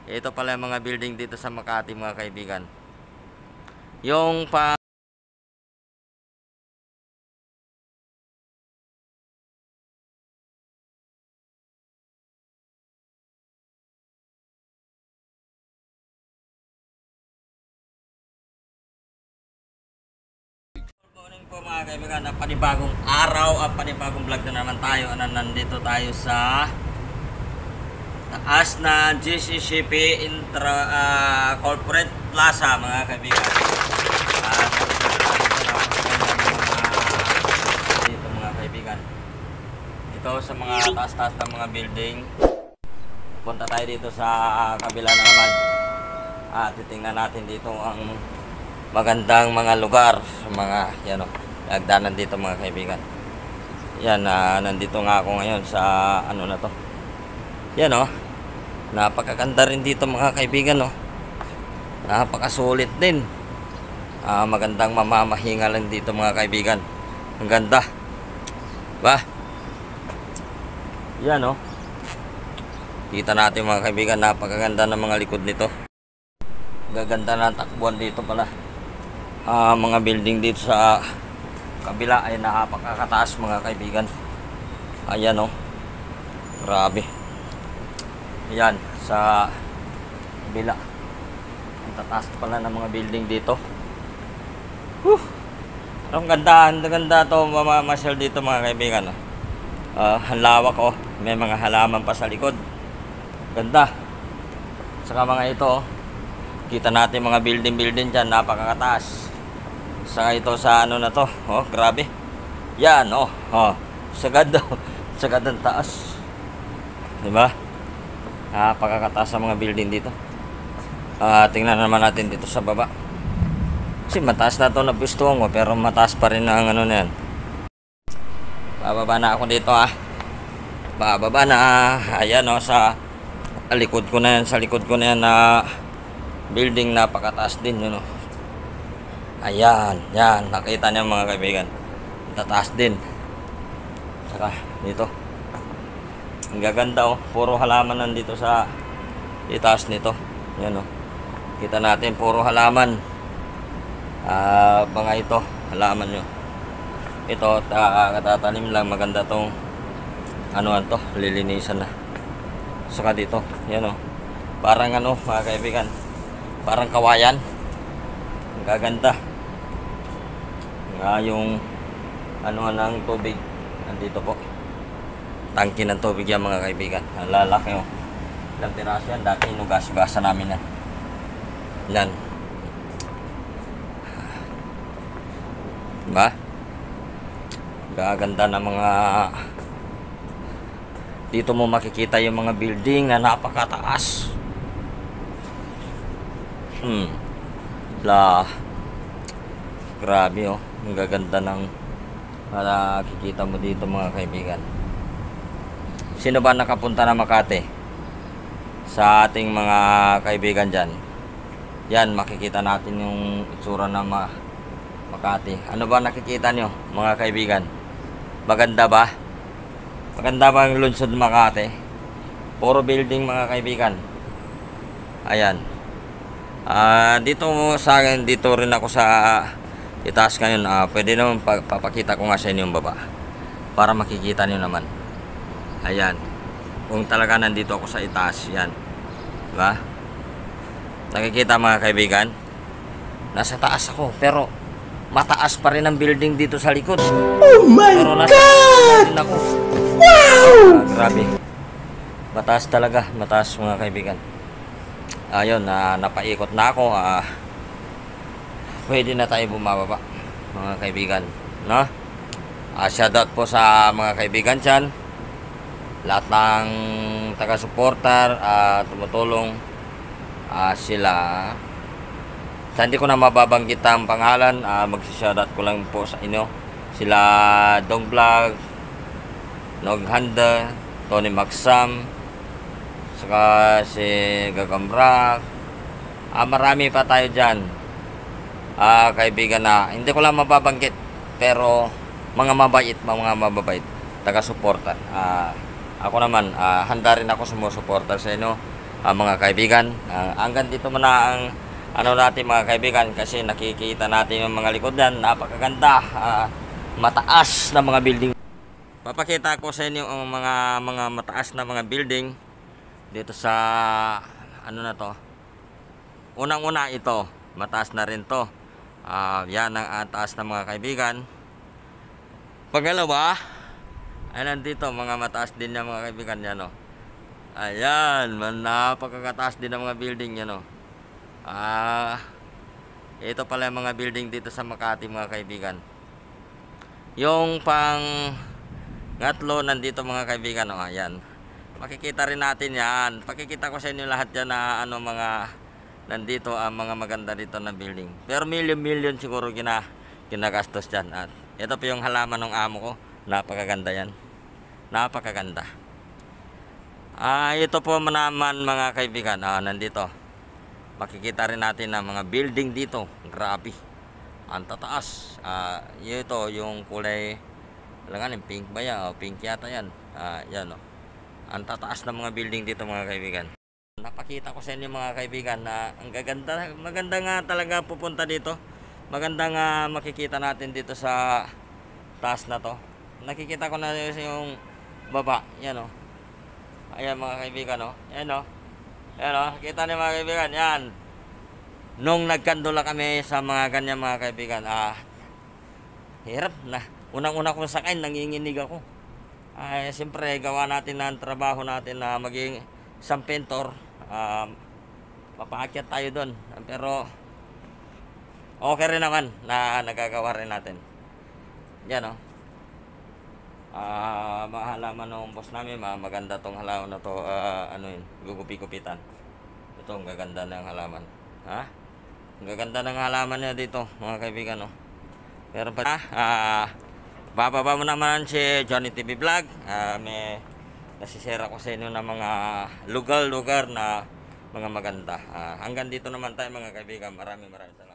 Ito pala yung mga building dito sa Makati mga kaibigan. Yung pa morning po mga kaibigan, na panibagong araw at panibagong vlog na naman tayo. Nandito tayo sa taas na GCCP Corporate Plaza mga kaibigan. Dito mga kaibigan, ito sa mga taas-taas ng mga building. Punta tayo dito sa kabila na naman. Titingnan natin dito ang magandang mga lugar, mga yan o, nagdanan dito mga kaibigan. Yan, nandito nga ako ngayon sa ano na to. Yan o, napakaganda rin dito mga kaibigan o. Napakasulit din. Magandang mamamahinga lang dito mga kaibigan. Ang ganda ba? Yan o, kita natin mga kaibigan, napakaganda ng mga likod nito. Gaganda ng takbuhan dito pala. Mga building dito sa kabila ay napakakataas mga kaibigan. Ayan o, grabe. Ayan sa kabila, ang tataas pala ng mga building dito. Ang ganda to mamasyal dito mga kaibigan. Ang lawak o, may mga halaman pa sa likod. Ganda. Saka mga ito, kita natin mga building dyan, napakakataas. Saka ito sa ano na to, grabe. Yan, sagad ang taas. Diba? Napakakataas sa mga building dito. Tingnan naman natin dito sa baba. Kasi mataas na to, nabistuhan ko, pero mataas pa rin ang ano na yan. Bababa na ako dito bababa na. Ayan sa likod ko na yan, na building, napakataas din yun o. Ayan, yan, nakita niyo mga kaibigan, tataas din. Saka dito, ang gaganda o, puro halaman nandito sa itaas nito. Yan o, kita natin puro halaman. Mga ito, halaman nyo. Ito, katatanim lang, maganda tong anuan to, lilinisan na. Saka dito, yan o, parang ano mga kaibigan, parang kawayan. Ang gaganda. Yung ano ng tubig nandito po, tangke ng tubig yan mga kaibigan. Ang lalaki o, ilang piraso yan, dati inugas-ugasan namin yan. Yan, diba? Gaganda ng mga dito mo makikita yung mga building na napakataas. Grabe o, ang gaganda ng nakikita mo dito mga kaibigan. Sino ba nakapunta na Makati? Sa ating mga kaibigan dyan, yan, makikita natin yung itsura ng Makati. Ano ba nakikita nyo mga kaibigan? Maganda ba? Maganda ba ang lungsod Makati? Puro building mga kaibigan. Ayan. Dito sa akin, dito rin ako sa itaas ngayon. Pwede naman papakita ko nga sa inyo yung baba para makikita nyo naman. Ayan, kung talaga nandito ako sa itaas, yan, diba? Nakikita mga kaibigan, nasa taas ako, pero mataas pa rin ang building dito sa likod. Oh my pero nasa God! Rin ako. Wow! Grabe, mataas talaga, mataas mga kaibigan. Ayun, napaikot na ako. Pwede na tayo bumababa mga kaibigan, no? Shoutout po sa mga kaibigan dyan, lahat ng taga-supporter, tumutulong. Sila hindi ko na mababanggit ang pangalan, magsishoutout ko lang po sa inyo. Sila Dong Vlog, Nog Handa, Tony Maxam, saka si Gagambrak. Marami pa tayo dyan, kaibigan na hindi ko lang mababanggit, pero mga mababait taga-suporta. Ako naman, handa rin ako sumusuporta sa inyo. mga kaibigan. Hanggang dito muna ang ano natin mga kaibigan, kasi nakikita natin yung mga likod yan, napakaganda, mataas na mga building. Papakita ko sa inyo ang mga mataas na mga building dito sa ano na to. Unang-una ito, mataas na rin to. Yan ang taas na mga kaibigan. Pangalawa, ay nandito mga mataas din na mga kaibigan yan, no. Ayan, napakataas din ng mga building yan, no. Ito pala yung mga building dito sa Makati mga kaibigan. Yung pang ngatlo nandito mga kaibigan, no. Ayan, makikita rin natin yan. Pakikita ko sa inyo lahat yan na ano, mga nandito ang mga maganda dito na building. Pero million siguro kinagastos dyan. At ito po yung halaman ng amo ko. Napakaganda yan. Napakaganda. Ito po naman mga kaibigan. Nandito. Makikita rin natin na mga building dito. Grabe. Ang tataas. Ito yung kulay, alam nga, pink ba yan? Pink yata yan. Yan, o. Ang tataas ng mga building dito mga kaibigan. Napakita ko sa inyo mga kaibigan na ang maganda nga talaga pupunta dito. Maganda nga makikita natin dito sa taas na to. Nakikita ko na yung baba. Yan, o. Ayan mga kaibigan, o. Yan, o. Yan, o. Kita niyo mga kaibigan. Yan. Nung nagkandula kami sa mga ganyan mga kaibigan, hirap na. Unang-una kong sakay, nanginginig ako. Siyempre, gawa natin na ang trabaho natin na maging isang pentor. Papaakyat tayo doon. Pero, okay rin naman na nagagawa rin natin. Yan, o. Halaman ng boss namin, maganda tong halaman na to. Ano yun, gugupi-gupitan. Ito, ang gaganda ng halaman. Ang gaganda ng halaman niya dito, mga kaibigan, o. Pero pa, bababa mo naman si Johnny TV Vlog. May nasisera ko sa inyo ng mga lugar-lugar na mga maganda. Hanggang dito naman tayo mga kaibigan. Maraming salamat.